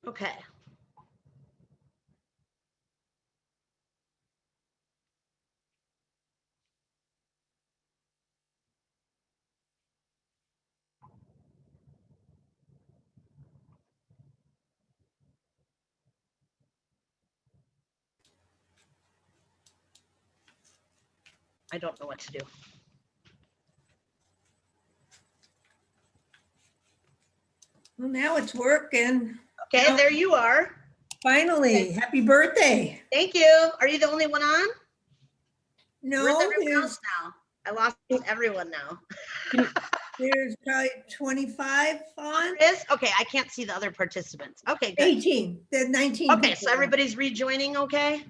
Okay. I don't know what to do. Well, now it's working. Okay, Now, there you are. finally, happy birthday. Thank you. Are you the only one on? No, Where's everyone there's, else now? I lost everyone now. there's probably 25 on, There is? Okay, I can't see the other participants. Okay, good. 18, there's 19. Okay, people so everybody's rejoining, okay?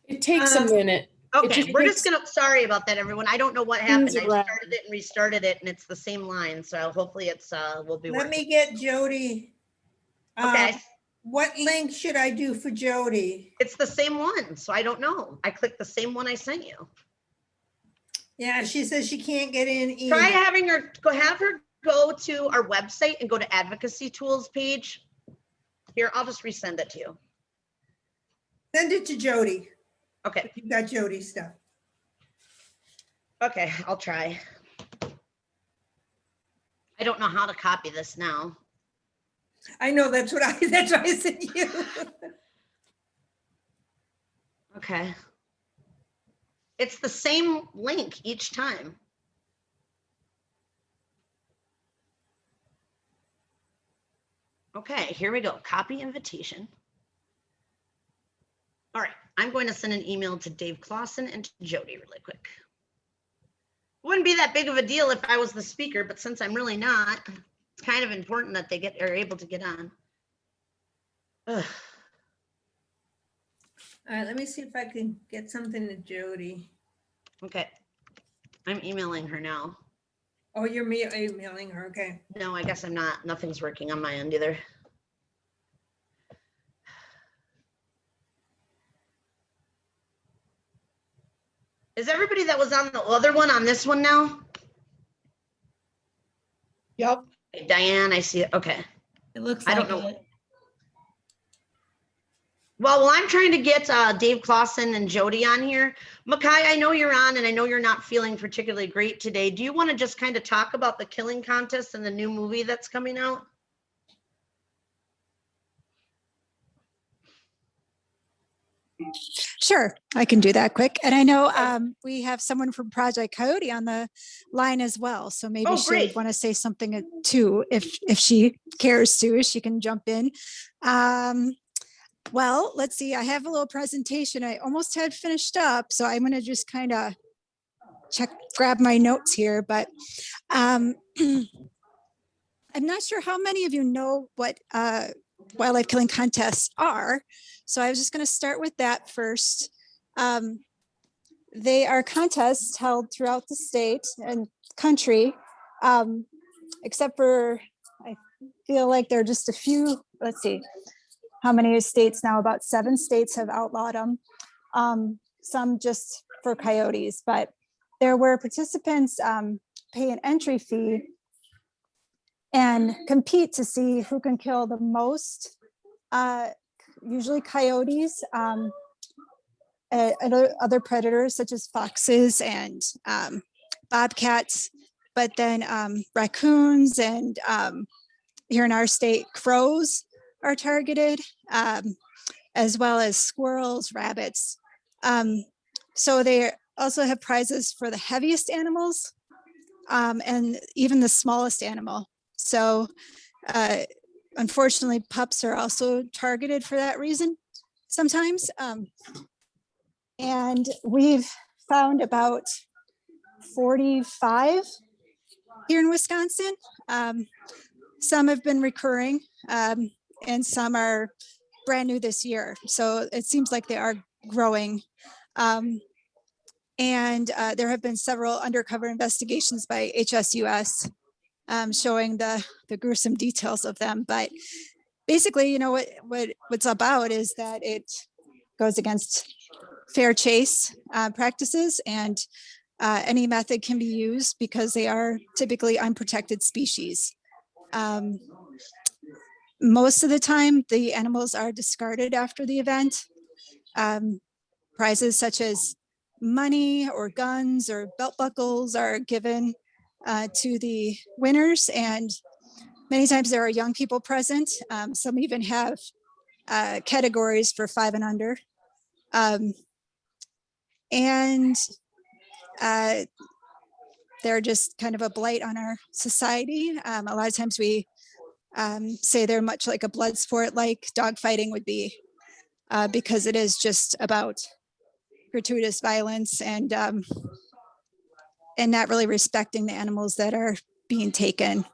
It takes a minute. Okay, just we're takes- just gonna, sorry about that, everyone. I don't know what happened. Spins I around. started it and restarted it and it's the same line, so hopefully it's, will be Let working. me get Jody. Okay, What link should I do for Jody? it's the same one, so I don't know. I clicked the same one I sent you. Yeah, she says she can't get in Try either. having her, have her go to our website and go to advocacy tools page. Here, I'll just resend it to you. Send it to Jody. Okay, You got Jody's stuff. okay, I'll try. I don't know how to copy this now. I know, that's what I sent you. Okay. It's the same link each time. Okay, here we go. Copy invitation. All right, I'm going to send an email to Dave Clausen and to Jody really quick. Wouldn't be that big of a deal if I was the speaker, but since I'm really not, it's kind of important that they are able to get on. Ugh. All right, let me see if I can get something to Jody. Okay, I'm emailing her now. Oh, you're emailing her, okay. No, I guess I'm not. Nothing's working on my end either. Is everybody that was on the other one on this one now? Yep. Okay, Diane, I see it. Okay. It looks I like don't know. it. Well, I'm trying to get Dave Clausen and Jody on here. Makai, I know you're on and I know you're not feeling particularly great today. Do you want to just kind of talk about the killing contest and the new movie that's coming out? Sure, I can do that quick. And I know we have someone from Project Coyote on the line as well. So maybe Oh, she'll great. want to say something too, if she cares to, she can jump in. Well, let's see, I have a little presentation. I almost had finished up, so I'm going to just kind of grab my notes here, but I'm not sure how many of you know what wildlife killing contests are. So I was just going to start with that first. They are contests held throughout the state and country, except for, I feel like there are just a few, let's see, how many states now? About 7 states have outlawed them. Some just for coyotes, but there were participants pay an entry fee and compete to see who can kill the most, usually coyotes, and other predators such as foxes and bobcats, but then raccoons and here in our state, crows are targeted, as well as squirrels, rabbits. So they also have prizes for the heaviest animals and even the smallest animal. So unfortunately, pups are also targeted for that reason sometimes. And we've found about 45 here in Wisconsin. Some have been recurring and some are brand new this year. So it seems like they are growing. And there have been several undercover investigations by HSUS showing the gruesome details of them. But basically, you know, what's about is that it goes against fair chase practices, and any method can be used because they are typically unprotected species. most of the time, the animals are discarded after the event. Prizes such as money or guns or belt buckles are given to the winners, and many times there are young people present. Some even have categories for 5 and under. And they're just kind of a blight on our society. A lot of times we say they're much like a blood sport, like dogfighting would be, because it is just about gratuitous violence and not really respecting the animals that are being taken.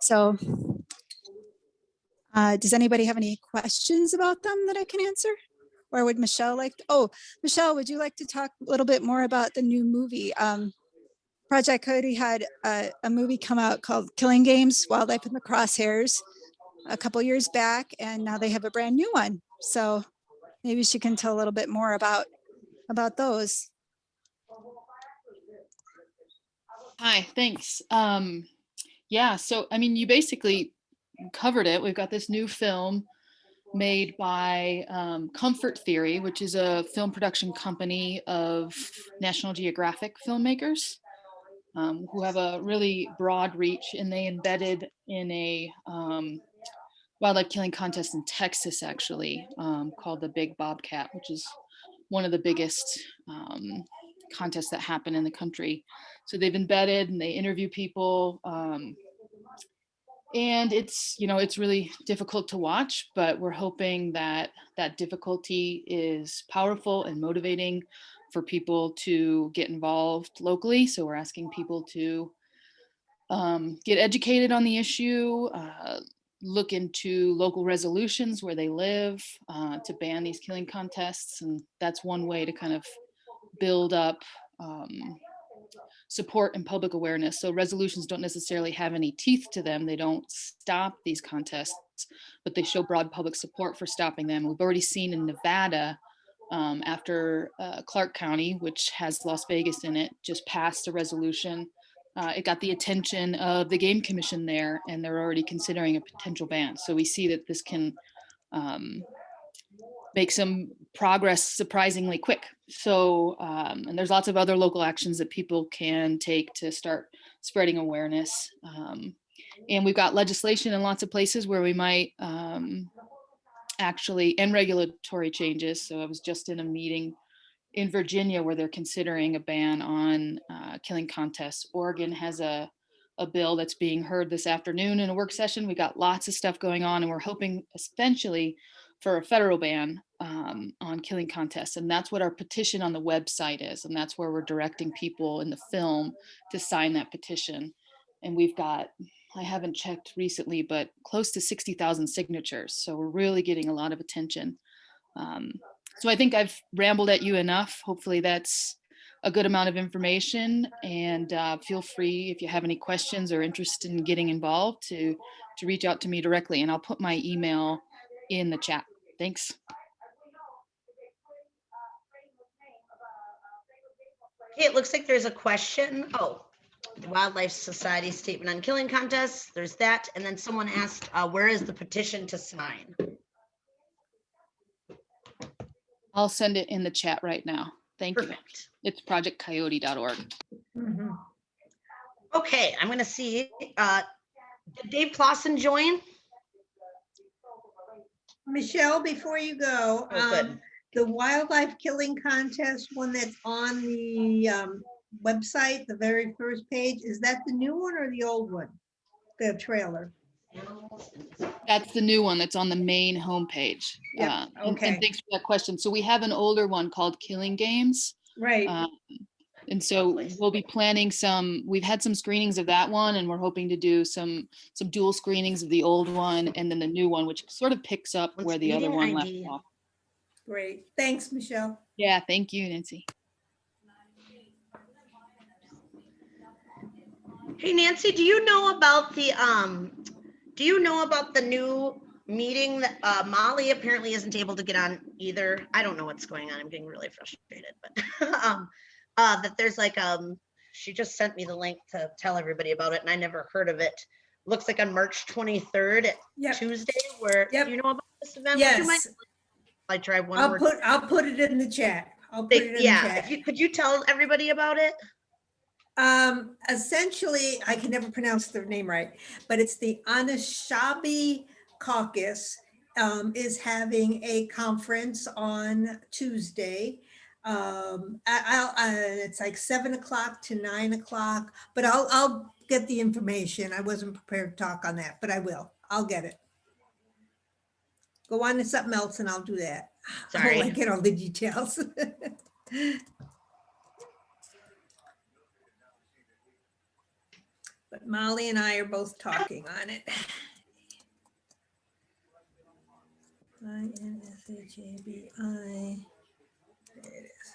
So does anybody have any questions about them that I can answer? Or would Michelle Michelle, would you like to talk a little bit more about the new movie? Project Coyote had a movie come out called Killing Games, Wildlife in the Crosshairs a couple years back, and now they have a brand new one. So maybe she can tell a little bit more about those. Hi, thanks. Yeah, so I mean, you basically covered it. We've got this new film made by Comfort Theory, which is a film production company of National Geographic filmmakers who have a really broad reach, and they embedded in a wildlife killing contest in Texas, actually, called the Big Bobcat, which is one of the biggest contests that happen in the country. So they've embedded and they interview people. And it's, you know, it's really difficult to watch, but we're hoping that that difficulty is powerful and motivating for people to get involved locally. So we're asking people to get educated on the issue, look into local resolutions where they live to ban these killing contests. And that's one way to kind of build up support and public awareness. So resolutions don't necessarily have any teeth to them. They don't stop these contests, but they show broad public support for stopping them. We've already seen in Nevada, after Clark County, which has Las Vegas in it, just passed a resolution. It got the attention of the Game Commission there, and they're already considering a potential ban. So we see that this can make some progress surprisingly quick. So, and there's lots of other local actions that people can take to start spreading awareness. And we've got legislation in lots of places where we might actually, and regulatory changes. So I was just in a meeting in Virginia where they're considering a ban on killing contests. Oregon has a bill that's being heard this afternoon in a work session. We got lots of stuff going on, and we're hoping essentially for a federal ban on killing contests. And that's what our petition on the website is. And that's where we're directing people in the film to sign that petition. And we've got, I haven't checked recently, but close to 60,000 signatures. So we're really getting a lot of attention. So I think I've rambled at you enough. Hopefully that's a good amount of information, and feel free if you have any questions or interested in getting involved to reach out to me directly, and I'll put my email in the chat. Thanks. Okay, it looks like there's a question. Oh, the Wildlife Society statement on killing contests. There's that. And then someone asked, where is the petition to sign? I'll send it in the chat right now. Thank you. Perfect. It's projectcoyote.org. Mhm. Okay, I'm going to see. Did Dave Clausen join? Michelle, before you go, Oh, good. the wildlife killing contest one that's on the website, the very first page, is that the new one or the old one? The trailer. That's the new one that's on the main homepage. Yeah, okay. And thanks for that question. So we have an older one called Killing Games. Right. And so we'll be planning we've had some screenings of that one, and we're hoping to do some dual screenings of the old one and then the new one, which sort of picks up where the other one left off. Great. Thanks, Michelle. Yeah, thank you, Nancy. Hey, Nancy, do you know about the new meeting that Molly apparently isn't able to get on either? I don't know what's going on. I'm getting really frustrated, but that there's like, she just sent me the link to tell everybody about it, and I never heard of it. looks like on March 23rd, Yep. Tuesday, where, Yep. do you know about this event? Would you mind Yes, if I try one I'll more? put it in the chat. I'll put it in the Yeah, if chat. you, could you tell everybody about it? Essentially, I can never pronounce their name right, but it's the Anishinaabe Caucus is having a conference on Tuesday. It's like 7 o'clock to 9 o'clock, but I'll get the information. I wasn't prepared to talk on that, but I will. I'll get it. Go on to something else and I'll do that. Sorry. I'll get all the details. But Molly and I are both talking on it. INSHABI. There it is.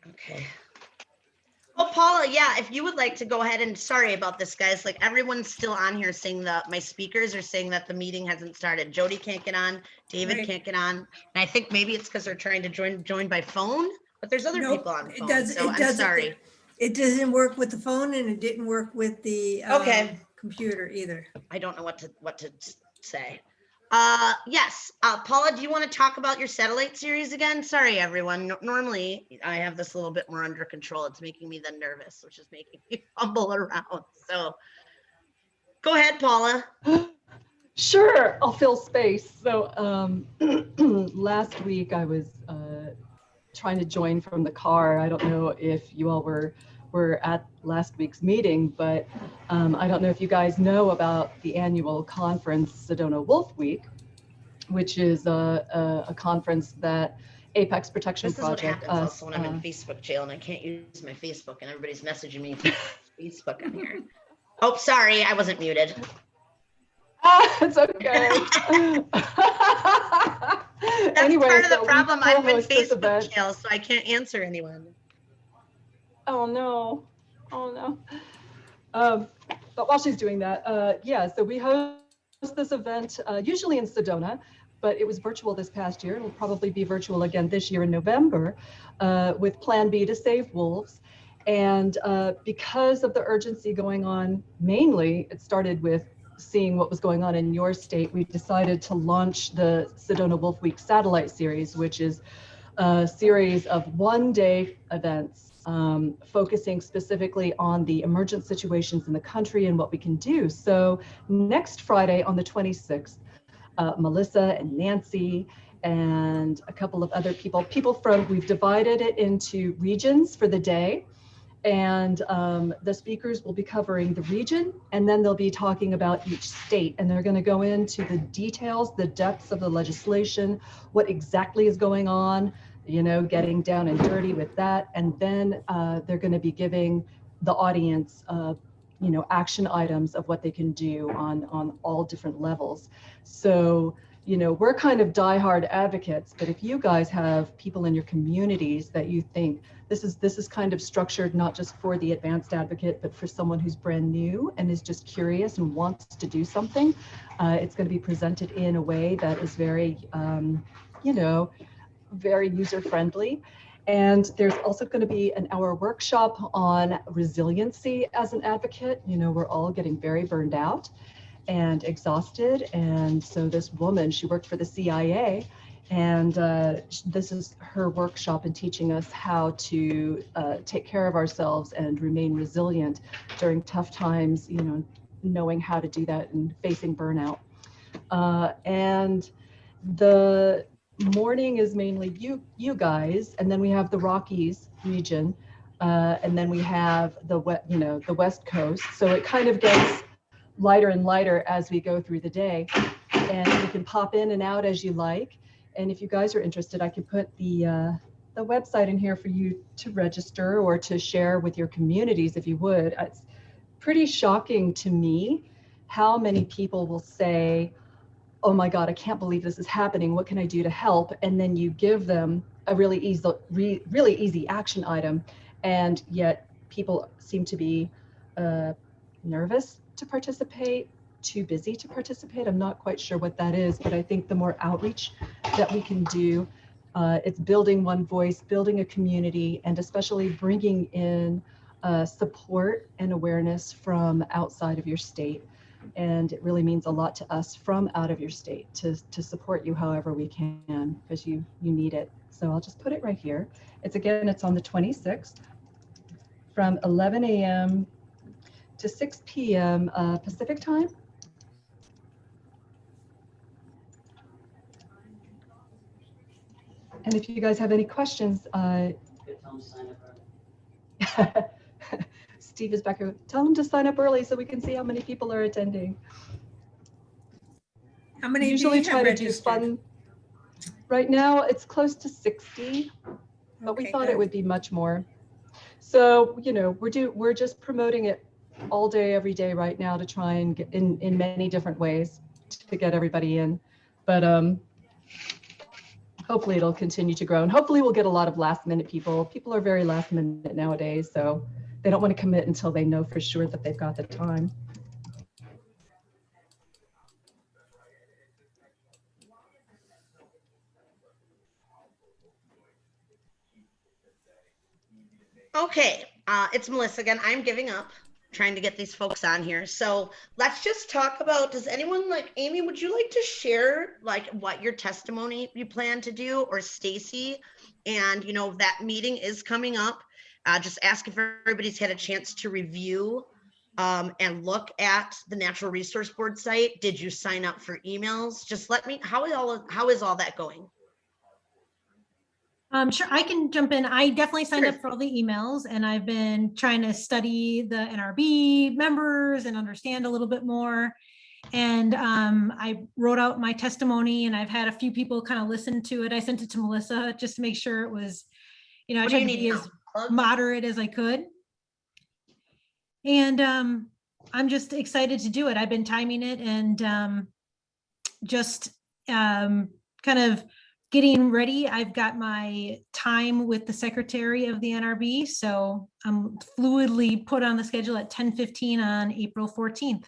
Okay. Oh, Paula, yeah, if you would like to go ahead and, sorry about this, guys, like everyone's still on here saying that my speakers are saying that the meeting hasn't started. Jody can't get on, David Right. can't get on. And I think maybe it's because they're trying to join by phone, but there's other Nope, people on it phone, doesn't- so it I'm doesn't- sorry. It doesn't work with the phone and it didn't work with the Okay. computer either. I don't know what to say. Yes, Paula, do you want to talk about your satellite series again? Sorry, everyone. Normally I have this a little bit more under control. It's making me then nervous, which is making me fumble around. So go ahead, Paula. Sure, I'll fill space. So last week I was trying to join from the car. I don't know if you all were at last week's meeting, but I don't know if you guys know about the annual conference, Sedona Wolf Week, which is a conference that Apex Protection This is what Project, happens also when I'm in Facebook jail and I can't use my Facebook and everybody's messaging me through Facebook on here. Oh, sorry, I wasn't muted. It's okay. That's Anyway, part of the so we problem. I'm in co-host this Facebook event. jail, so I can't answer anyone. Oh no, oh no. But while she's doing that, yeah, so we host this event usually in Sedona, but it was virtual this past year. It'll probably be virtual again this year in November with Plan B to Save Wolves. And because of the urgency going on, mainly it started with seeing what was going on in your state, we decided to launch the Sedona Wolf Week satellite series, which is a series of one-day events focusing specifically on the emergent situations in the country and what we can do. So next Friday on the 26th, Melissa and Nancy and a couple of other people from, we've divided it into regions for the day. And the speakers will be covering the region, and then they'll be talking about each state, and they're going to go into the details, the depths of the legislation, what exactly is going on, you know, getting down and dirty with that. And then they're going to be giving the audience, you know, action items of what they can do on all different levels. So, you know, we're kind of diehard advocates, but if you guys have people in your communities that you think this is kind of structured not just for the advanced advocate, but for someone who's brand new and is just curious and wants to do something, it's going to be presented in a way that is very, you know, very user-friendly. And there's also going to be an hour workshop on resiliency as an advocate. You know, we're all getting very burned out and exhausted. And so this woman, she worked for the CIA, and this is her workshop in teaching us how to take care of ourselves and remain resilient during tough times, you know, knowing how to do that and facing burnout. And the morning is mainly you guys, and then we have the Rockies region, and then we have the West Coast. So it kind of gets lighter and lighter as we go through the day, and you can pop in and out as you like. And if you guys are interested, I could put the website in here for you to register or to share with your communities if you would. It's pretty shocking to me how many people will say, oh my God, I can't believe this is happening. What can I do to help? And then you give them a really easy action item. And yet people seem to be nervous to participate, too busy to participate. I'm not quite sure what that is, but I think the more outreach that we can do, it's building one voice, building a community, and especially bringing in support and awareness from outside of your state. And it really means a lot to us from out of your state to support you however we can, because you need it. So I'll just put it right here. It's on the 26th from 11 a.m. to 6 p.m. Pacific time. And if you guys have any questions, Steve is back here. Tell them to sign up early so we can see how many people are attending. How many do Usually you try have to do registered? fun. Right now, it's close to 60, but we Okay, thought good. it would be much more. So, you know, we're just promoting it all day, every day right now to try and get in many different ways to get everybody in. But hopefully it'll continue to grow, and hopefully we'll get a lot of last minute people. People are very last minute nowadays, so they don't want to commit until they know for sure that they've got the time. Okay, it's Melissa again. I'm giving up trying to get these folks on here. So let's just talk about, does anyone, like Amy, would you like to share like what your testimony you plan to do, or Stacy? And you know, that meeting is coming up. Just ask if everybody's had a chance to review and look at the Natural Resource Board site. Did you sign up for emails? Just let me, how is all that going? Sure, I can jump in. I definitely signed Sure. up for all the emails, and I've been trying to study the NRB members and understand a little bit more. And I wrote out my testimony, and I've had a few people kind of listen to it. I sent it to Melissa just to make sure it was, you know, I What do tried you to need be now? as Plug? moderate as I could. And I'm just excited to do it. I've been timing it and just kind of getting ready. I've got my time with the secretary of the NRB, so I'm fluidly put on the schedule at 10:15 on April 14th.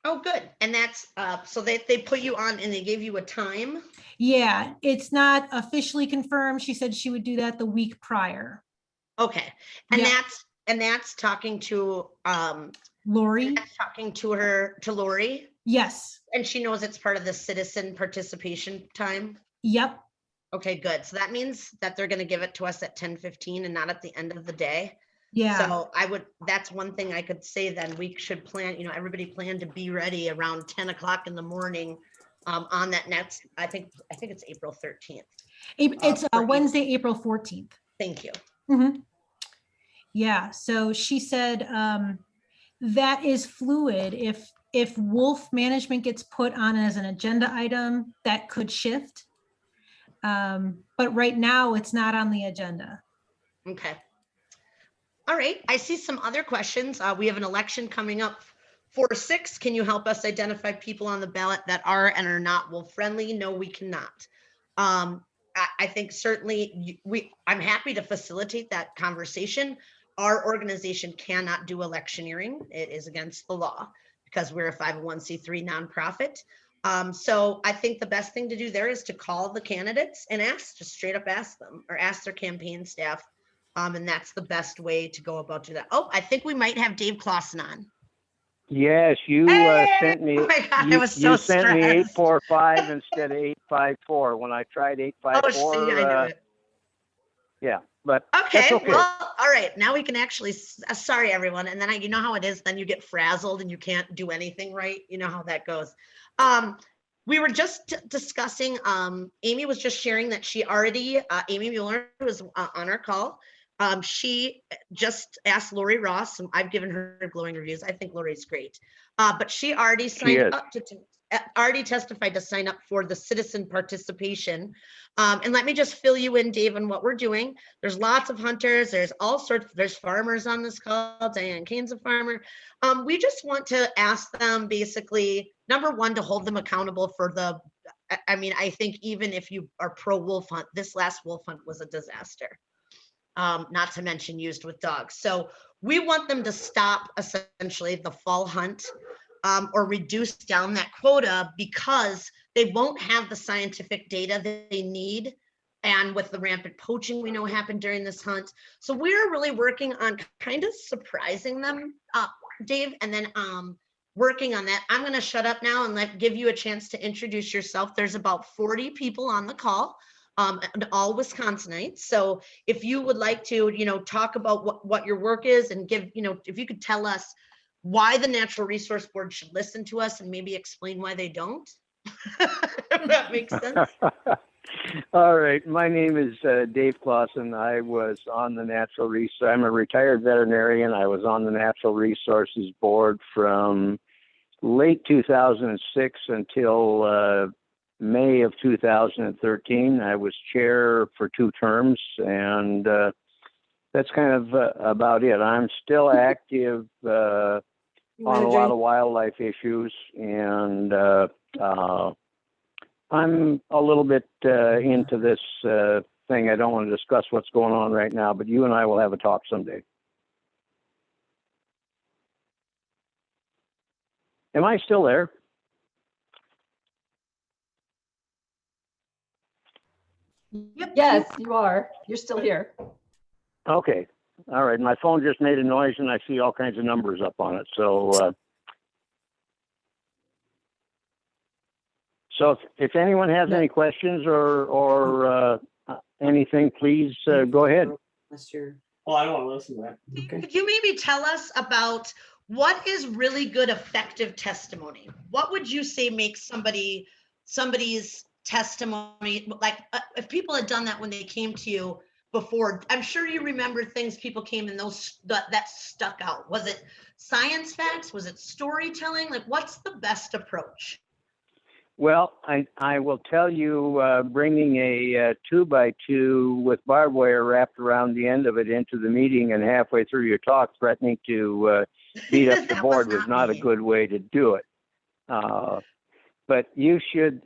Oh, good. And that's, so they put you on and they gave you a time? Yeah, it's not officially confirmed. She said she would do that the week prior. Okay. And Yep. that's talking to, Lori? that's talking to Lori, Yes. and she knows it's part of the citizen participation time? Yep. Okay, good. So that means that they're gonna give it to us at 10:15 and not at the end of the day. Yeah. So that's one thing I could say, then we should plan, you know, everybody plan to be ready around 10 o'clock in the morning on that next, I think it's April 13th. It's for Wednesday, April 14th. Thank you. Mm-hmm. Yeah, so she said that is fluid. If wolf management gets put on as an agenda item, that could shift. But right now it's not on the agenda. Okay. All right, I see some other questions. We have an election coming up 4/6. Can you help us identify people on the ballot that are and are not wolf friendly? No, we cannot. I think certainly I'm happy to facilitate that conversation. Our organization cannot do electioneering. It is against the law because we're a 501c3 nonprofit. So I think the best thing to do there is to call the candidates and just straight up ask them, or ask their campaign staff. And that's the best way to go about doing that. Oh, I think we might have Dave Clausen on. Yes, you Hey! sent me. Oh my God, I you, was so you sent me stressed. 845 instead of 854. When I tried Oh, 854, see, I knew it. yeah, but Okay, that's okay. well, all right. Now we can actually, sorry, everyone. And then you know how it is, then you get frazzled and you can't do anything right. You know how that goes. We were just discussing, Amy was just sharing that she already, Amy Mueller was on our call. She just asked Lori Ross, and I've given her glowing reviews. I think Lori's great. But she already signed up already testified to sign up for the citizen participation. And let me just fill you in, Dave, on what we're doing. There's lots of hunters. There's all sorts. There's farmers on this call. Diane Kane's a farmer. We just want to ask them basically, number one, to hold them accountable for I mean, I think even if you are pro wolf hunt, this last wolf hunt was a disaster. Not to mention used with dogs. So we want them to stop essentially the fall hunt or reduce down that quota, because they won't have the scientific data that they need and with the rampant poaching we know happened during this hunt. So we're really working on kind of surprising them, Dave, and then working on that. I'm going to shut up now and give you a chance to introduce yourself. There's about 40 people on the call, and all Wisconsinites. So if you would like to, talk about what your work is and give, if you could tell us why the Natural Resource Board should listen to us and maybe explain why they don't. If that makes sense. All right. My name is Dave Clausen. I was on the Natural Resources. I'm a retired veterinarian. I was on the Natural Resources Board from late 2006 until May of 2013. I was chair for 2 terms, and that's kind of about it. I'm still active on a lot of wildlife issues, and I'm a little bit into this thing. I don't want to discuss what's going on right now, but you and I will have a talk someday. Am I still there? Yep. Yes, you are. You're still here. Okay. All right. My phone just made a noise and I see all kinds of numbers up on it. So if anyone has any questions or anything, please go ahead. Well, I don't want to listen to that. Okay. Could you maybe tell us about what is really good, effective testimony? What would you say makes somebody's testimony, like if people had done that when they came to you before, I'm sure you remember things people came and that stuck out. Was it science facts? Was it storytelling? Like, what's the best approach? Well, I will tell you, bringing a 2x2 with barbed wire wrapped around the end of it into the meeting and halfway through your talk threatening to beat up the board was not a good way to do it. But you should,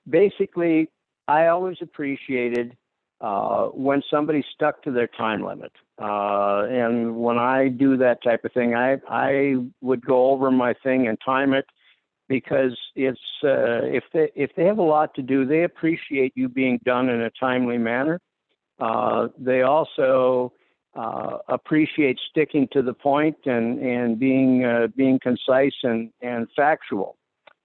basically, I always appreciated when somebody stuck to their time limit. And when I do that type of thing, I would go over my thing and time it, because it's if they have a lot to do, they appreciate you being done in a timely manner. They also appreciate sticking to the point and being concise and factual.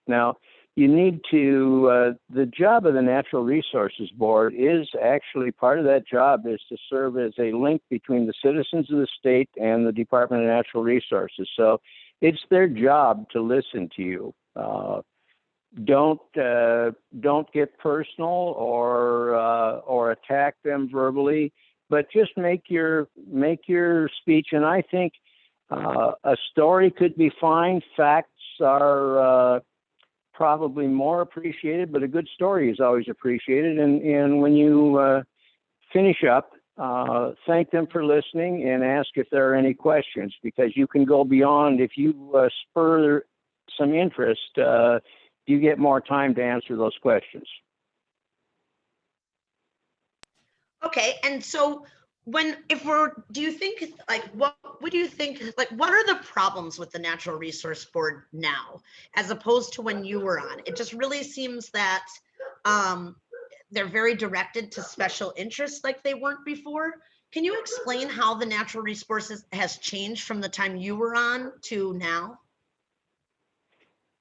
Now, you need to the job of the Natural Resources Board is actually, part of that job is to serve as a link between the citizens of the state and the Department of Natural Resources. So it's their job to listen to you. Don't get personal or attack them verbally, but just make your speech. And I think a story could be fine. Facts are probably more appreciated, but a good story is always appreciated. And when you finish up, thank them for listening and ask if there are any questions, because you can go beyond. If you spur some interest, you get more time to answer those questions. Okay, and so do you think, like, what do you think, like, what are the problems with the Natural Resource Board now, as opposed to when you were on? It just really seems that they're very directed to special interests like they weren't before. Can you explain how the Natural Resources has changed from the time you were on to now?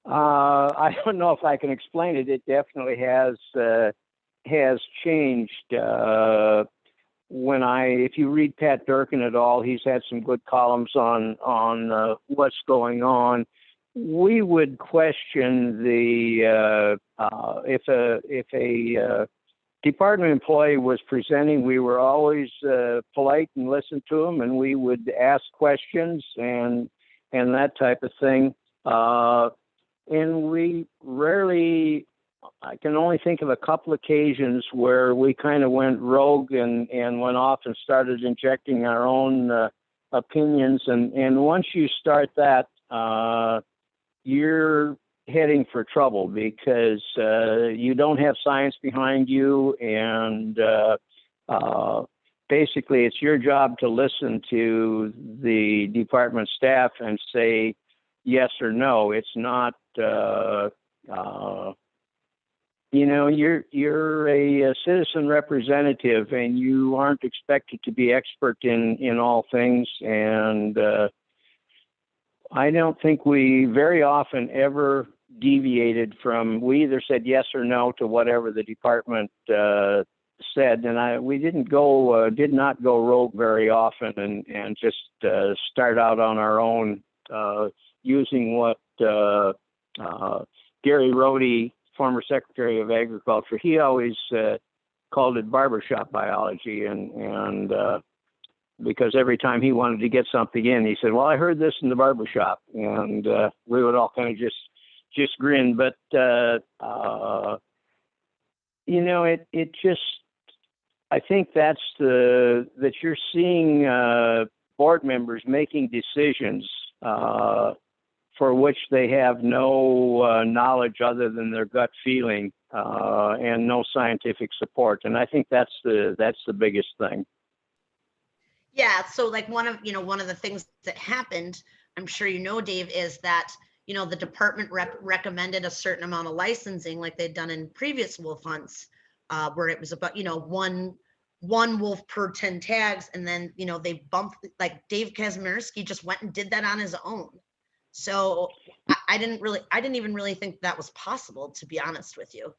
I don't know if I can explain it. It definitely has changed. If you read Pat Durkin at all, he's had some good columns on what's going on. We would question if a department employee was presenting, we were always polite and listened to them, and we would ask questions and that type of thing. And we rarely, I can only think of a couple occasions where we kind of went rogue and went off and started injecting our own opinions. And once you start that, you're heading for trouble, because you don't have science behind you. And basically, it's your job to listen to the department staff and say yes or no. It's not, you're a citizen representative, and you aren't expected to be expert in all things. And I don't think we very often ever deviated from. We either said yes or no to whatever the department said, and we did not go rogue very often, and just start out on our own, using what Gary Rhodey, former Secretary of Agriculture, he always called it barbershop biology, and because every time he wanted to get something in, he said, "Well, I heard this in the barbershop," and we would all kind of just grin. But it just, I think that you're seeing board members making decisions for which they have no knowledge other than their gut feeling, and no scientific support. And I think that's the biggest thing. Yeah. So like one of the things that happened, I'm sure Dave, is that the department recommended a certain amount of licensing, like they'd done in previous wolf hunts, where it was about one wolf per 10 tags, and then they bumped, like Dave Kazmierski just went and did that on his own. So I didn't even really think that was possible, to be honest with you.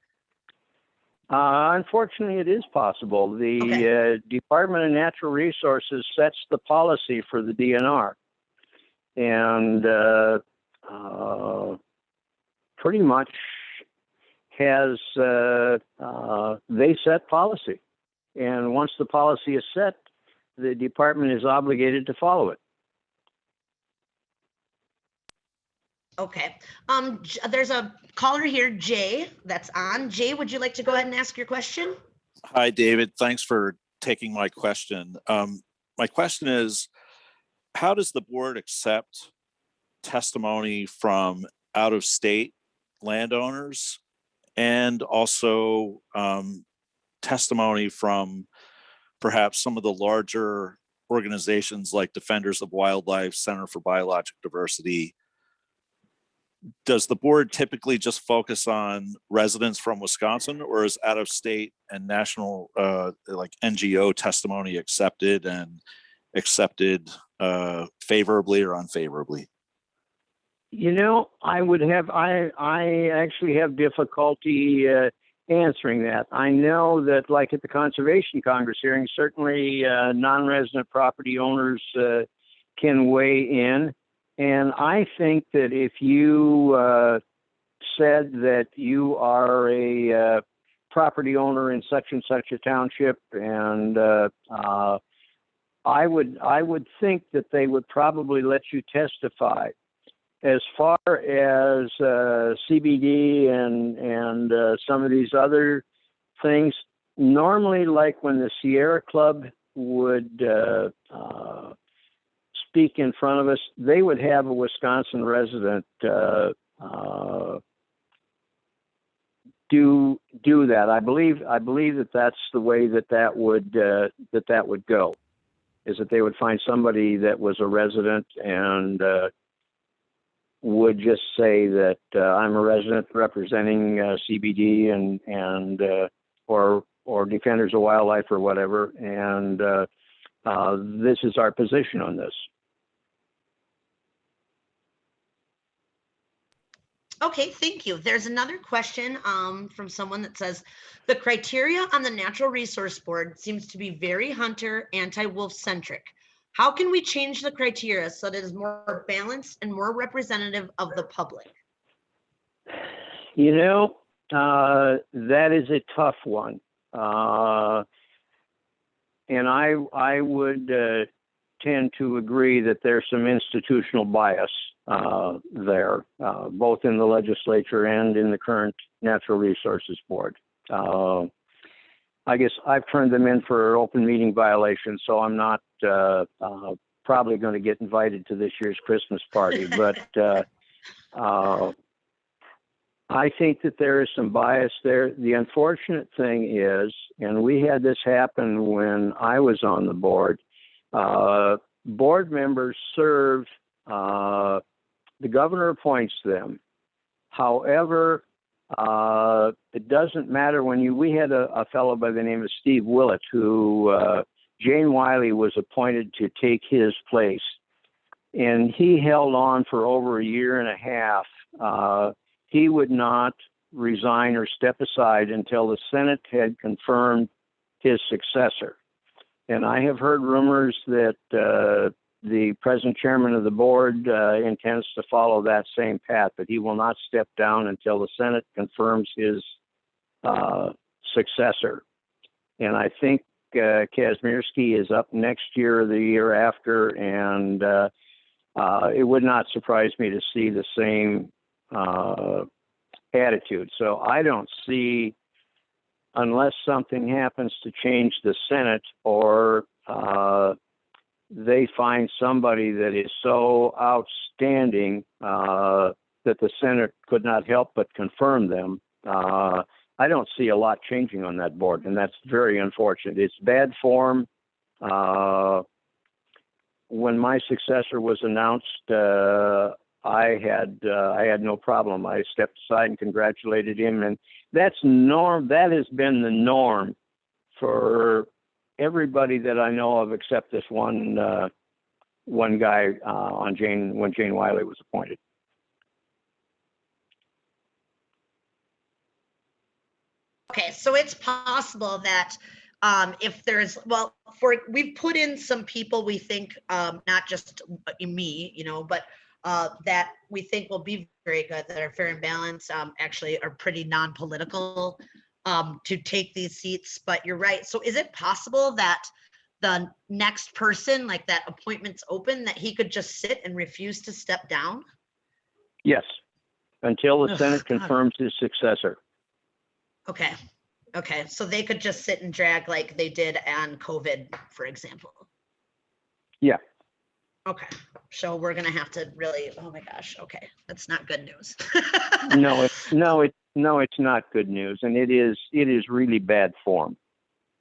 Unfortunately, it is possible. The Department of Natural Resources sets the policy for the DNR, and pretty much has they set policy. And once the policy is set, the department is obligated to follow it. Okay. There's a caller here, Jay, that's on. Jay, would you like to go ahead and ask your question? Hi, David. Thanks for taking my question. My question is, how does the board accept testimony from out-of-state landowners, and also testimony from perhaps some of the larger organizations like Defenders of Wildlife, Center for Biologic Diversity? Does the board typically just focus on residents from Wisconsin, or is out-of-state and national like NGO testimony accepted favorably or unfavorably? I actually have difficulty answering that. I know that, like at the Conservation Congress hearing, certainly non-resident property owners can weigh in. And I think that if you said that you are a property owner in such and such a township, and I would think that they would probably let you testify. As far as CBD and some of these other things, normally, like when the Sierra Club would speak in front of us, they would have a Wisconsin resident do that. I believe that that's the way that would go, is that they would find somebody that was a resident and would just say that I'm a resident representing CBD and or Defenders of Wildlife or whatever, and this is our position on this. Okay, thank you. There's another question from someone that says, the criteria on the Natural Resource Board seems to be very hunter, anti-wolf centric. How can we change the criteria so that it is more balanced and more representative of the public? That is a tough one. And I would tend to agree that there's some institutional bias there, both in the legislature and in the current Natural Resources Board. I guess I've turned them in for open meeting violations, so I'm not probably going to get invited to this year's Christmas party. But I think that there is some bias there. The unfortunate thing is, and we had this happen when I was on the board, board members serve, the governor appoints them. However, It doesn't matter we had a fellow by the name of Steve Willett who Jane Wiley was appointed to take his place. And he held on for over a year and a half. He would not resign or step aside until the Senate had confirmed his successor. And I have heard rumors that the present chairman of the board intends to follow that same path, but he will not step down until the Senate confirms his successor. And I think Kazmierski is up next year or the year after, and it would not surprise me to see the same attitude. So I don't see, unless something happens to change the Senate or they find somebody that is so outstanding that the Senate could not help but confirm them, I don't see a lot changing on that board, and that's very unfortunate. It's bad form. When my successor was announced, I had no problem. I stepped aside and congratulated him, and that's norm. That has been the norm for everybody that I know of, except this one guy when Jane Wiley was appointed. Okay, so it's possible that if there's, we've put in some people we think, not just me, but that we think will be very good, that are fair and balanced, actually are pretty non-political to take these seats. But you're right. So is it possible that the next person, like that appointment's open, that he could just sit and refuse to step down? Yes, until the Senate God. confirms his successor. Okay. Okay. So they could just sit and drag like they did on COVID, for example. Yeah. Okay. So we're going to have to really, oh my gosh. Okay. That's not good news. No, it's not good news. And it is really bad form.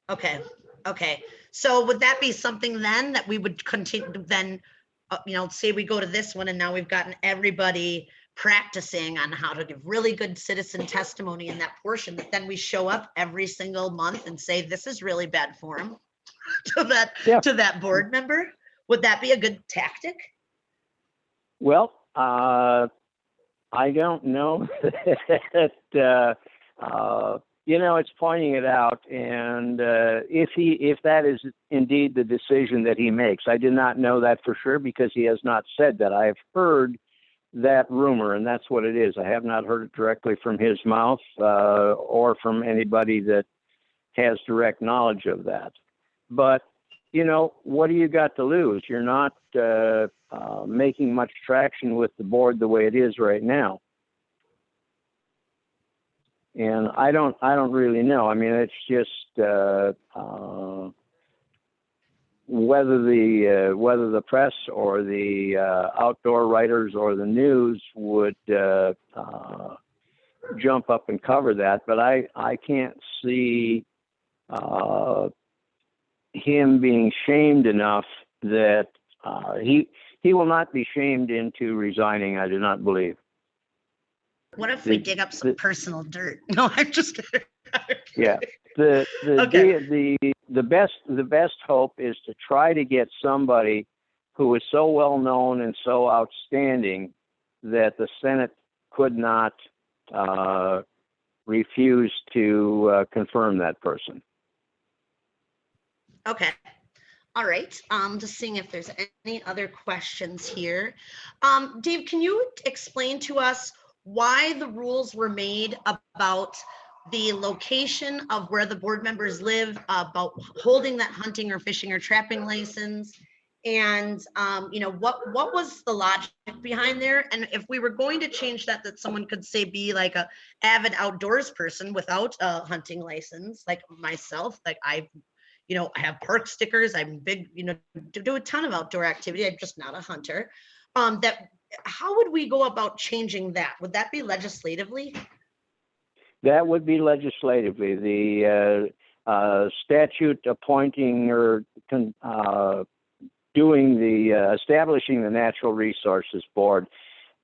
Okay. Okay. So would that be something then that we would continue then, say we go to this one and now we've gotten everybody practicing on how to give really good citizen testimony in that portion, that then we show up every single month and say, this is really bad form to that board member? Would that be a good tactic? Well, I don't know that, it's pointing it out. And if that is indeed the decision that he makes, I did not know that for sure because he has not said that. I have heard that rumor, and that's what it is. I have not heard it directly from his mouth or from anybody that has direct knowledge of that. But, what do you got to lose? You're not making much traction with the board the way it is right now. And I don't really know. I mean, it's just whether the press or the outdoor writers or the news would jump up and cover that, but I can't see him being shamed enough that he will not be shamed into resigning. I do not believe. What if we dig up some personal dirt? No, I'm just kidding. Yeah. The best hope is to try to get somebody who is so well known and so outstanding that the Senate could not refuse to confirm that person. Okay. All right. Just seeing if there's any other questions here. Dave, can you explain to us why the rules were made about the location of where the board members live, about holding that hunting or fishing or trapping license, and what was the logic behind there? And if we were going to change that someone could say be like a avid outdoors person without a hunting license, like myself, like I have park stickers, I'm big, do a ton of outdoor activity. I'm just not a hunter. How would we go about changing that? Would that be legislatively? That would be legislatively. The statute appointing or establishing the Natural Resources Board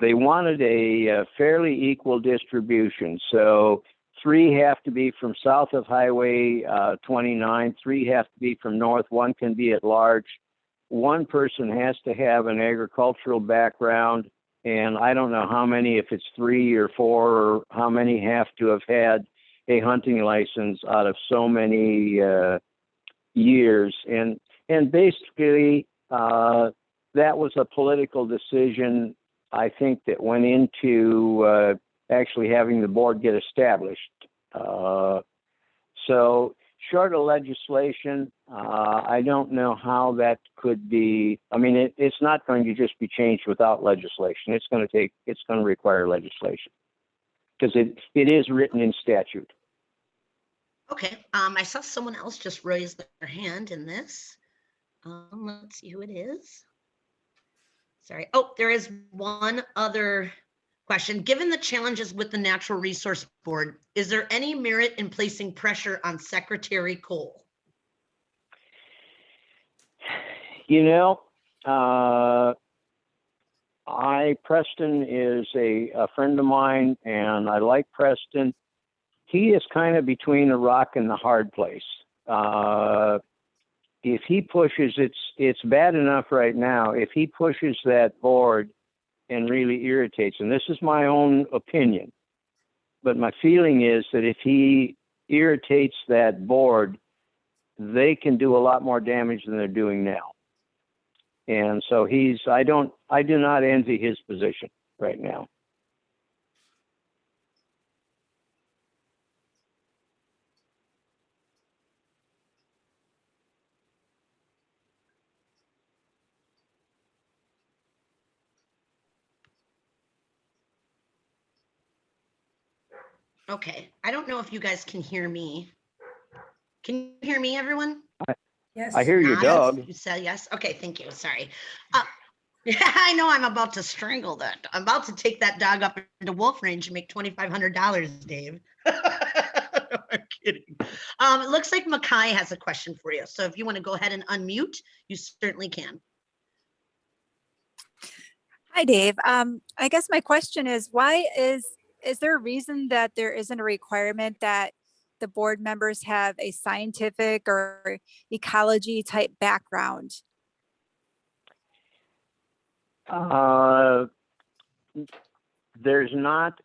they wanted a fairly equal distribution. So 3 have to be from south of Highway 29, 3 have to be from north, 1 can be at large. 1 person has to have an agricultural background, and I don't know how many, if it's 3 or 4, or how many have to have had a hunting license out of so many years. And basically, that was a political decision, I think, that went into actually having the board get established. So short of legislation, I don't know how that could be. I mean, it's not going to just be changed without legislation. It's going to require legislation because it is written in statute. Okay, I saw someone else just raise their hand in this. Let's see who it is. Sorry. Oh, there is one other question. Given the challenges with the Natural Resource Board, is there any merit in placing pressure on Secretary Cole? You know, Preston is a friend of mine, and I like Preston. He is kind of between a rock and the hard place. If he pushes, it's bad enough right now. If he pushes that board and really irritates, and this is my own opinion, but my feeling is that if he irritates that board, they can do a lot more damage than they're doing now. And so I do not envy his position right now. Okay, I don't know if you guys can hear me. Can you hear me, everyone? Yes. I hear your Yes, dog. you said yes. Okay, thank you. Sorry. Yeah, I know I'm about to strangle that. I'm about to take that dog up into wolf range and make $2,500, Dave. I'm kidding. It looks like Makai has a question for you. So if you want to go ahead and unmute, you certainly can. Hi, Dave. I guess my question is, is there a reason that there isn't a requirement that the board members have a scientific or ecology type background? There's not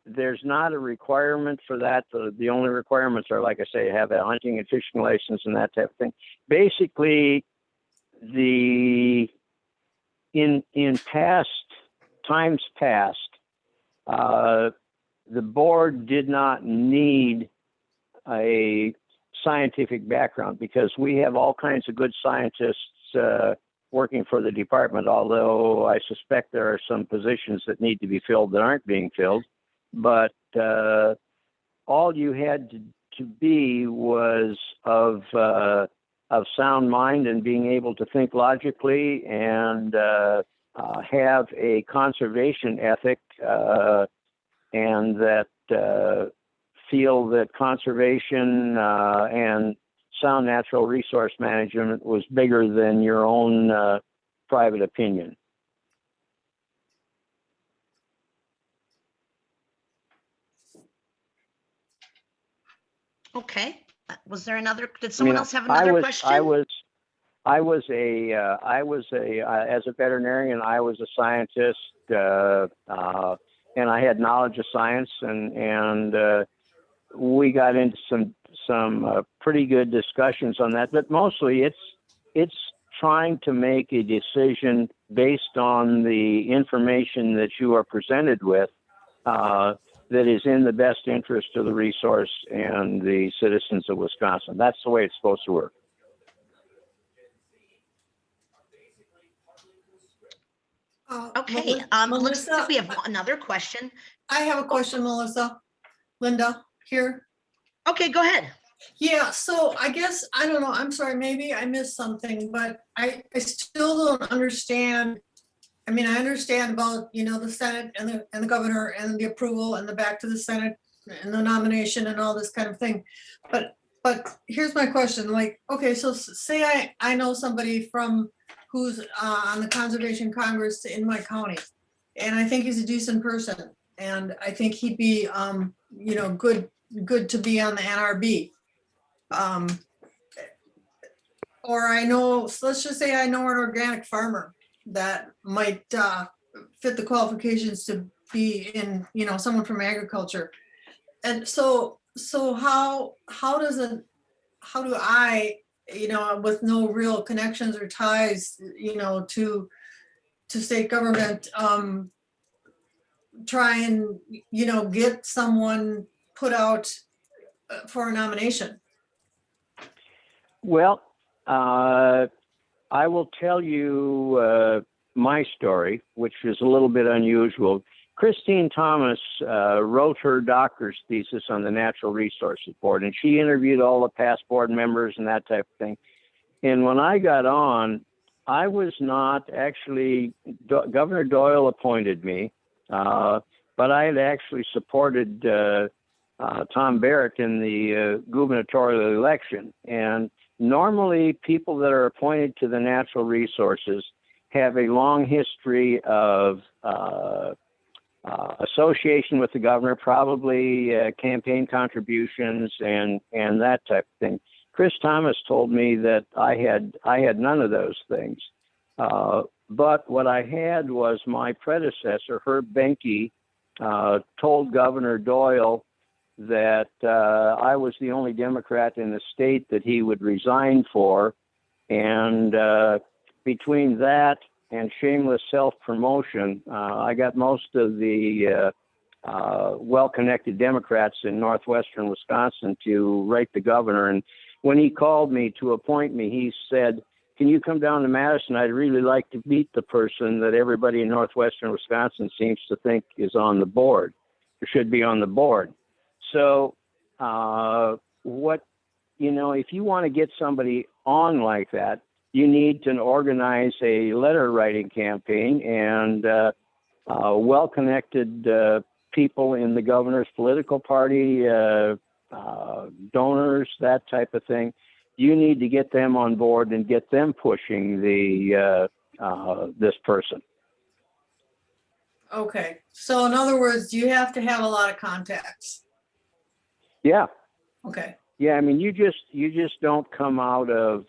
a requirement for that. The only requirements are, like I say, have a hunting and fishing license and that type of thing. Basically, in times past, the board did not need a scientific background because we have all kinds of good scientists working for the department, although I suspect there are some positions that need to be filled that aren't being filled. But all you had to be was of sound mind and being able to think logically and have a conservation ethic and that feel that conservation and sound natural resource management was bigger than your own private opinion. Okay. Was there another? Did someone else have another question? I was as a veterinarian, I was a scientist, and I had knowledge of science, and we got into some pretty good discussions on that. But mostly, it's trying to make a decision based on the information that you are presented with that is in the best interest of the resource and the citizens of Wisconsin. That's the way it's supposed to work. Okay, looks Melissa, like we have another question. I have a question, Melissa. Linda here. Okay, go ahead. Yeah, so I guess, I don't know, I'm sorry, maybe I missed something, but I still don't understand. I mean, I understand about, the Senate and the governor and the approval and the back to the Senate and the nomination and all this kind of thing. But here's my question, like, okay, so say I know somebody who's on the Conservation Congress in my county. And I think he's a decent person. And I think he'd be, you know, good to be on the NRB. Or I know, so let's just say I know an organic farmer that might fit the qualifications to be in, you know, someone from agriculture. And so how do I, you know, with no real connections or ties, you know, to state government, try and, you know, get someone put out for a nomination? Well, I will tell you my story, which is a little bit unusual. Christine Thomas wrote her doctor's thesis on the Natural Resources Board, and she interviewed all the past board members and that type of thing. And when I got on, I was not actually, Governor Doyle appointed me, but I had actually supported Tom Barrett in the gubernatorial election. And normally people that are appointed to the natural resources have a long history of association with the governor, probably campaign contributions and that type of thing. Chris Thomas told me that I had none of those things. But what I had was my predecessor, Herb Benke, told Governor Doyle that I was the only Democrat in the state that he would resign for. And between that and shameless self-promotion, I got most of the well-connected Democrats in northwestern Wisconsin to write the governor. And when he called me to appoint me, he said, "Can you come down to Madison? I'd really like to meet the person that everybody in northwestern Wisconsin seems to think is on the board, or should be on the board." So if you want to get somebody on like that, you need to organize a letter writing campaign, and well-connected people in the governor's political party, donors, that type of thing. You need to get them on board and get them pushing this person. Okay, so in other words, you have to have a lot of contacts. Yeah. Okay. Yeah, I mean, you just don't come out of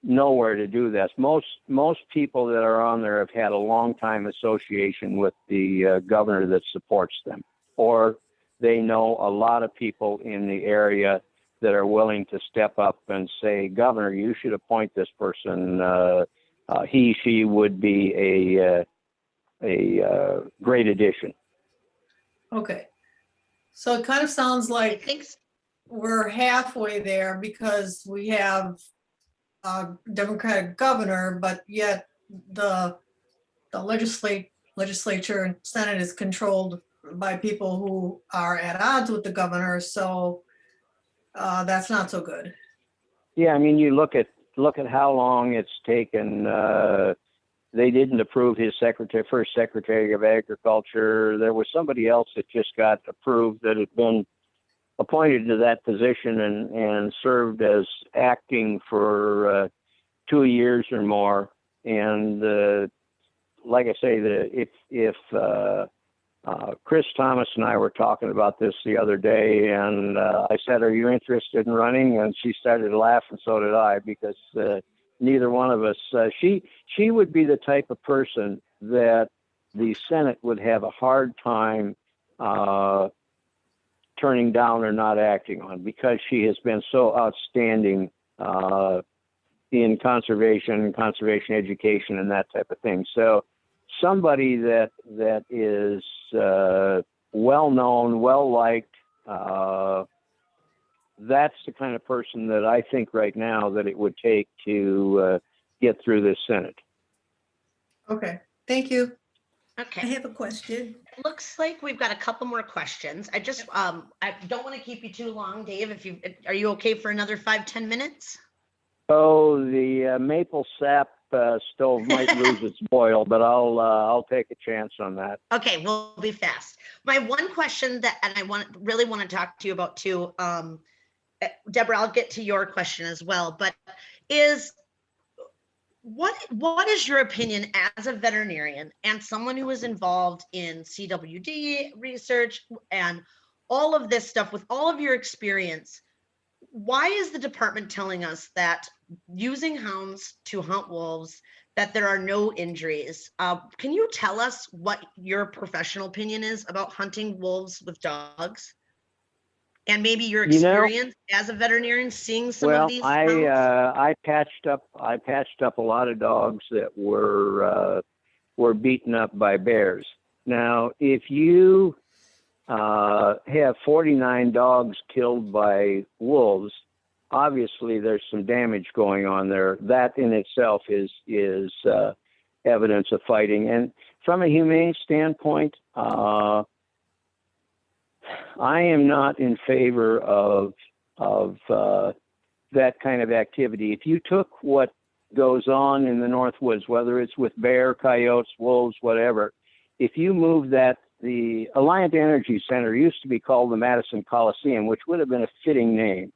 nowhere to do this. Most people that are on there have had a long time association with the governor that supports them, or they know a lot of people in the area that are willing to step up and say, "Governor, you should appoint this person. She would be a great addition." Okay. So it kind of sounds like Thanks. we're halfway there because we have a Democratic governor, but yet the legislature and Senate is controlled by people who are at odds with the governor. So that's not so good. Yeah, I mean, you look at how long it's taken. They didn't approve his first Secretary of Agriculture. There was somebody else that just got approved that had been appointed to that position and served as acting for 2 years or more. And like I say, if Chris Thomas and I were talking about this the other day, and I said, "Are you interested in running?" And she started to laugh, and so did I, because neither one of us. She would be the type of person that the Senate would have a hard time turning down or not acting on, because she has been so outstanding in conservation education and that type of thing. So somebody that is well known, well liked. That's the kind of person that I think right now that it would take to get through this Senate. Okay, thank you. Okay. I have a question. Looks like we've got a couple more questions. I just, I don't want to keep you too long, Dave. Are you okay for another 5-10 minutes? Oh, the maple sap stove might lose its boil, but I'll take a chance on that. Okay, we'll be fast. My one question and I really want to talk to you about too, Deborah, I'll get to your question as well, but What is your opinion as a veterinarian and someone who is involved in CWD research and all of this stuff with all of your experience? Why is the department telling us that using hounds to hunt wolves, that there are no injuries? Can you tell us what your professional opinion is about hunting wolves with dogs? And maybe your You know, experience as a veterinarian seeing some of well, these I hounds? I patched up a lot of dogs that were beaten up by bears. Now, if you have 49 dogs killed by wolves, obviously there's some damage going on there. That in itself is evidence of fighting. And from a humane standpoint, I am not in favor of that kind of activity. If you took what goes on in the Northwoods, whether it's with bear, coyotes, wolves, whatever, if you move that, the Alliant Energy Center used to be called the Madison Coliseum, which would have been a fitting name.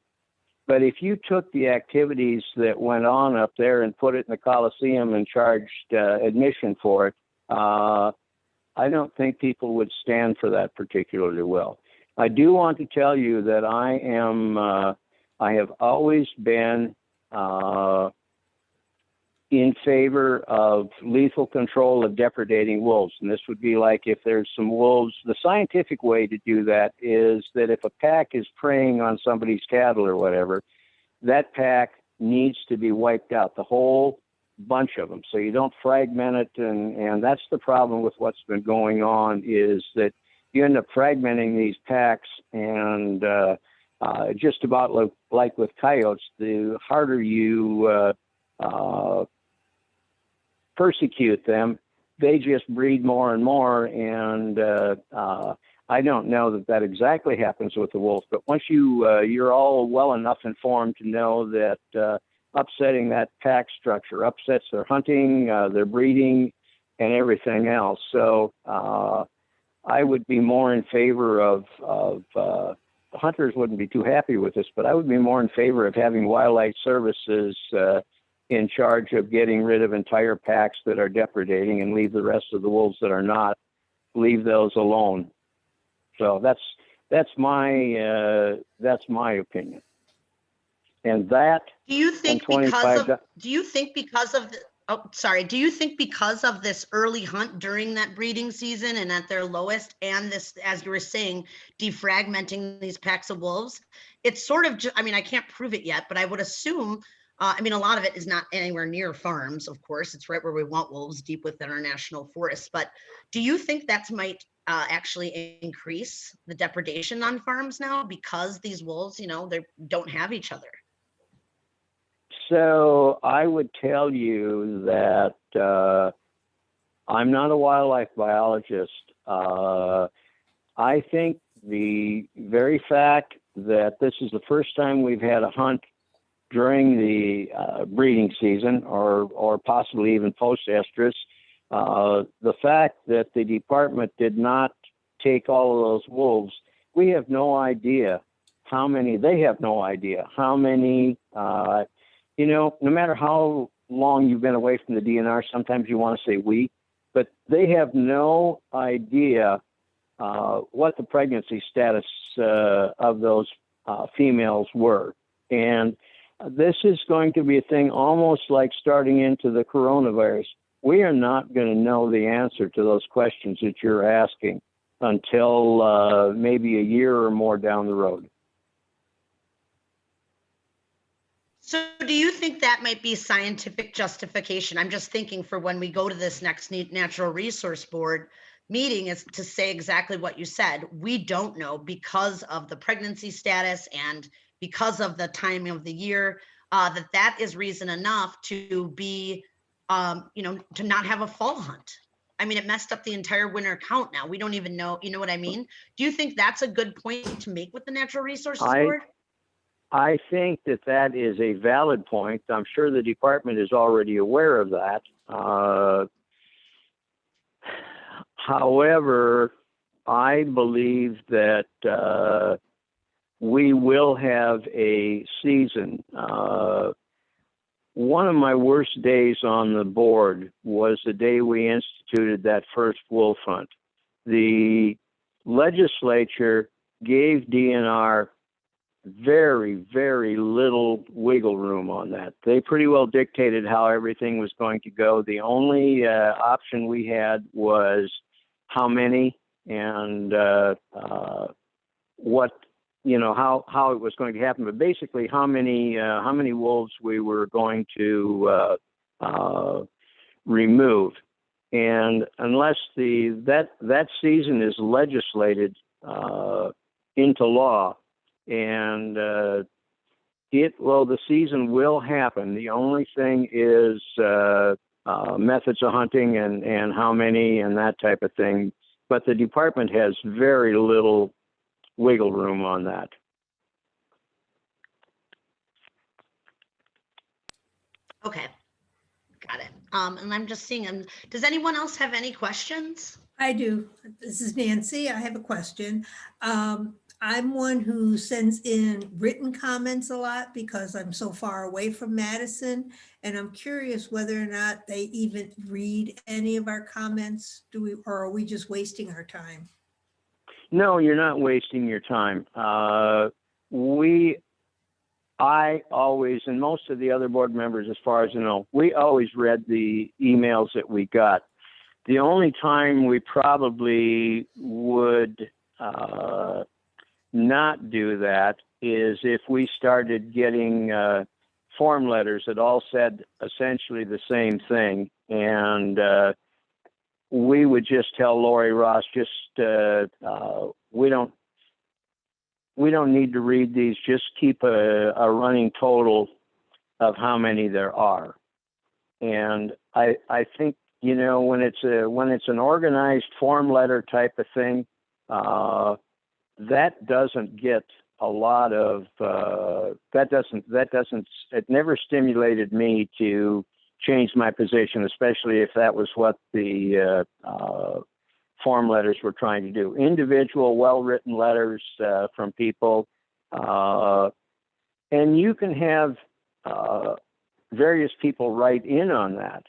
But if you took the activities that went on up there and put it in the Coliseum and charged admission for it, I don't think people would stand for that particularly well. I do want to tell you that I have always been in favor of lethal control of depredating wolves. And this would be like if there's some wolves, the scientific way to do that is that if a pack is preying on somebody's cattle or whatever, that pack needs to be wiped out, the whole bunch of them. So you don't fragment it. And that's the problem with what's been going on, is that you end up fragmenting these packs, and just about like with coyotes, the harder you persecute them, they just breed more and more. And I don't know that exactly happens with the wolf, but once you're all well enough informed to know that upsetting that pack structure upsets their hunting, their breeding, and everything else. So I would be more in favor of hunters wouldn't be too happy with this, but I would be more in favor of having wildlife services in charge of getting rid of entire packs that are depredating and leave the rest of the wolves that are not, leave those alone. So that's my opinion. And that, Do you think and do you think because of this early hunt during that breeding season and at their lowest, and this, as you were saying, defragmenting these packs of wolves, it's sort of I mean, I can't prove it yet, but I would assume, I mean, a lot of it is not anywhere near farms, of course. It's right where we want wolves, deep within our national forests. But do you think that might actually increase the depredation on farms now because these wolves, they don't have each other? So I would tell you that I'm not a wildlife biologist. I think the very fact that this is the first time we've had a hunt during the breeding season, or possibly even post-estrus, the fact that the department did not take all of those wolves, we have no idea how many, they have no idea how many, no matter how long you've been away from the DNR, sometimes you want to say we, but they have no idea what the pregnancy status of those females were. And this is going to be a thing almost like starting into the coronavirus. We are not going to know the answer to those questions that you're asking until maybe a year or more down the road. So do you think that might be scientific justification? I'm just thinking for when we go to this next Natural Resource Board meeting, is to say exactly what you said. We don't know because of the pregnancy status and because of the timing of the year, that is reason enough to be, to not have a fall hunt. I mean, it messed up the entire winter count now. We don't even know, you know what I mean? Do you think that's a good point to make with the Natural Resources Board? I think that is a valid point. I'm sure the department is already aware of that. However, I believe that we will have a season one of my worst days on the board was the day we instituted that first wolf hunt. The legislature gave DNR very, very little wiggle room on that. They pretty well dictated how everything was going to go. The only option we had was how many and what, how it was going to happen, but basically how many wolves we were going to remove. And unless that season is legislated into law, and the season will happen. The only thing is methods of hunting and how many and that type of thing. But the department has very little wiggle room on that. Okay, got it. And I'm just seeing, does anyone else have any questions? I do. This is Nancy. I have a question. I'm one who sends in written comments a lot because I'm so far away from Madison. And I'm curious whether or not they even read any of our comments. Or are we just wasting our time? No, you're not wasting your time. I always, and most of the other board members, as far as I know, we always read the emails that we got. The only time we probably would not do that is if we started getting form letters that all said essentially the same thing, and we would just tell Lori Ross, we don't need to read these. Just keep a running total of how many there are. And I think, when it's an organized form letter type of thing, that doesn't get a lot of it never stimulated me to change my position, especially if that was what the form letters were trying to do. Individual, well-written letters from people, and you can have various people write in on that.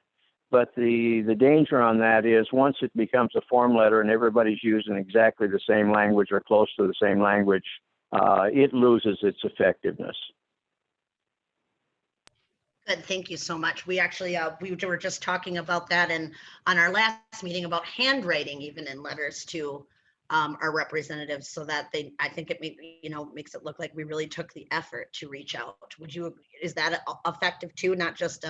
But the danger on that is once it becomes a form letter and everybody's using exactly the same language or close to the same language, it loses its effectiveness. Good, thank you so much. We actually, we were just talking about that on our last meeting about handwriting, even in letters to our representatives, so that I think it makes it look like we really took the effort to reach out. Is that effective too? Not just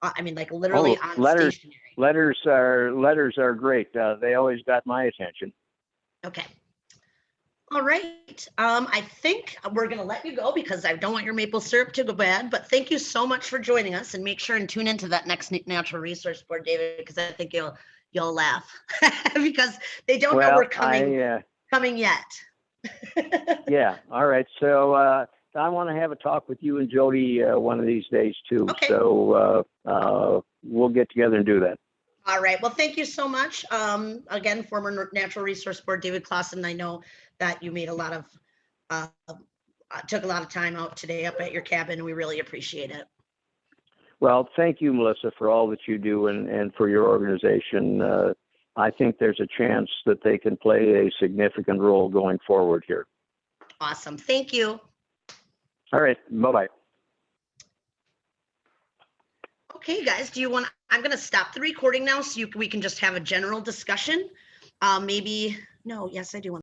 like literally on stationery. Letters are great. They always got my attention. Okay. All right. I think we're going to let you go because I don't want your maple syrup to go bad, but thank you so much for joining us, and make sure and tune into that next Natural Resource Board, David, because I think you'll laugh because they don't know we're coming yet. Yeah. All right. So I want to have a talk with you and Jody one of these days too. Okay. So we'll get together and do that. All right. Well, thank you so much. Again, former Natural Resource Board, David Clausen. I know that you made took a lot of time out today up at your cabin. We really appreciate it. Well, thank you, Melissa, for all that you do and for your organization. I think there's a chance that they can play a significant role going forward here. Awesome. Thank you. All right. Bye-bye. Okay, guys, I'm going to stop the recording now so we can just have a general discussion. Yes, I do want